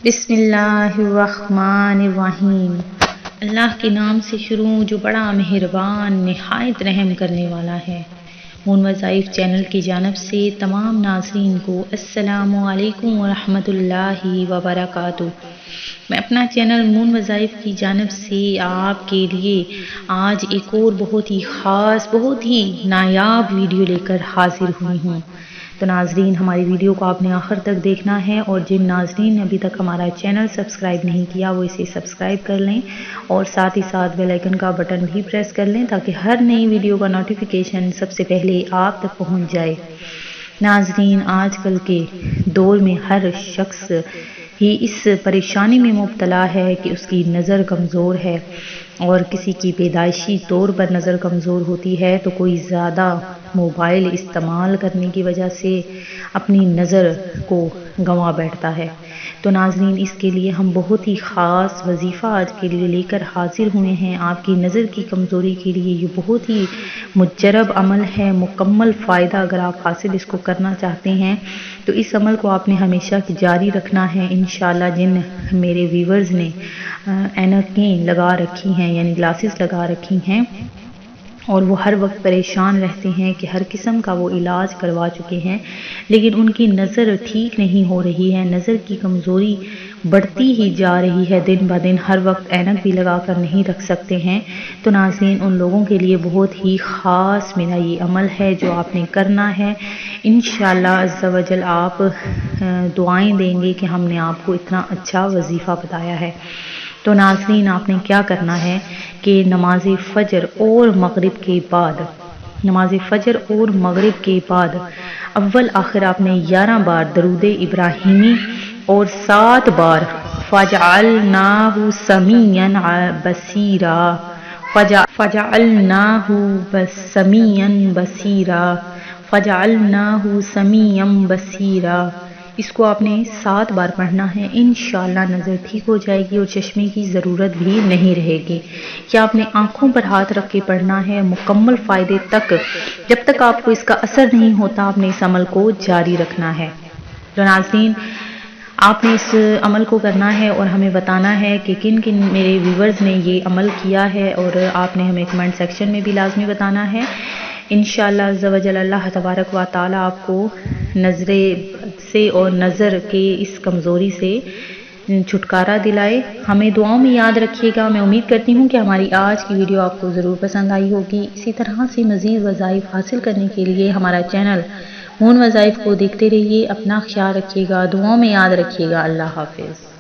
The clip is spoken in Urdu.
بسم اللہ الرحمن الرحیم۔ اللہ کے نام سے شروع جو بڑا مہربان نہایت رحم کرنے والا ہے۔ مون وظائف چینل کی جانب سے تمام ناظرین کو السلام علیکم ورحمۃ اللہ وبرکاتہ۔ میں اپنا چینل مون وظائف کی جانب سے آپ کے لیے آج ایک اور بہت ہی خاص بہت ہی نایاب ویڈیو لے کر حاضر ہوئی ہوں۔ تو ناظرین ہماری ویڈیو کو آپ نے آخر تک دیکھنا ہے، اور جن ناظرین نے ابھی تک ہمارا چینل سبسکرائب نہیں کیا وہ اسے سبسکرائب کر لیں، اور ساتھ ہی ساتھ بیل آئیکن کا بٹن بھی پریس کر لیں تاکہ ہر نئی ویڈیو کا نوٹیفیکیشن سب سے پہلے آپ تک پہنچ جائے۔ ناظرین آج کل کے دور میں ہر شخص ہی اس پریشانی میں مبتلا ہے کہ اس کی نظر کمزور ہے، اور کسی کی پیدائشی طور پر نظر کمزور ہوتی ہے تو کوئی زیادہ موبائل استعمال کرنے کی وجہ سے اپنی نظر کو گنوا بیٹھتا ہے۔ تو ناظرین اس کے لیے ہم بہت ہی خاص وظیفہ آج کے لیے لے کر حاضر ہوئے ہیں۔ آپ کی نظر کی کمزوری کے لیے یہ بہت ہی مجرب عمل ہے، مکمل فائدہ اگر آپ حاصل اس کو کرنا چاہتے ہیں تو اس عمل کو آپ نے ہمیشہ جاری رکھنا ہے انشاءاللہ۔ جن میرے ویورز نے اینکیں لگا رکھی ہیں یعنی گلاسز لگا رکھی ہیں اور وہ ہر وقت پریشان رہتے ہیں کہ ہر قسم کا وہ علاج کروا چکے ہیں لیکن ان کی نظر ٹھیک نہیں ہو رہی ہے، نظر کی کمزوری بڑھتی ہی جا رہی ہے دن بہ دن، ہر وقت اینک بھی لگا کر نہیں رکھ سکتے ہیں، تو ناظرین ان لوگوں کے لیے بہت ہی خاص میرا یہ عمل ہے جو آپ نے کرنا ہے۔ انشاءاللہ عز و جل آپ دعائیں دیں گے کہ ہم نے آپ کو اتنا اچھا وظیفہ بتایا ہے۔ تو ناظرین آپ نے کیا کرنا ہے کہ نماز فجر اور مغرب کے بعد اول آخر آپ نے 11 بار درود ابراہیمی اور 7 بار فجعلناہ سمیعا بصیرا اس کو آپ نے 7 بار پڑھنا ہے۔ انشاءاللہ نظر ٹھیک ہو جائے گی اور چشمے کی ضرورت بھی نہیں رہے گی۔ کیا آپ نے آنکھوں پر ہاتھ رکھ کے پڑھنا ہے مکمل فائدے تک، جب تک آپ کو اس کا اثر نہیں ہوتا آپ نے اس عمل کو جاری رکھنا ہے۔ تو ناظرین آپ نے اس عمل کو کرنا ہے اور ہمیں بتانا ہے کہ کن کن میرے ویورز نے یہ عمل کیا ہے، اور آپ نے ہمیں کمنٹ سیکشن میں بھی لازمی بتانا ہے۔ انشاءاللہ عز و جل اللہ تبارک و تعالی آپ کو نظر سے اور نظر کے اس کمزوری سے چھٹکارا دلائے۔ ہمیں دعاؤں میں یاد رکھیے گا۔ میں امید کرتی ہوں کہ ہماری آج کی ویڈیو آپ کو ضرور پسند آئی ہوگی۔ اسی طرح سے مزید وظائف حاصل کرنے کے لیے ہمارا چینل مون وظائف کو دیکھتے رہیے۔ اپنا خیال رکھیے گا، دعاؤں میں یاد رکھیے گا۔ اللہ حافظ۔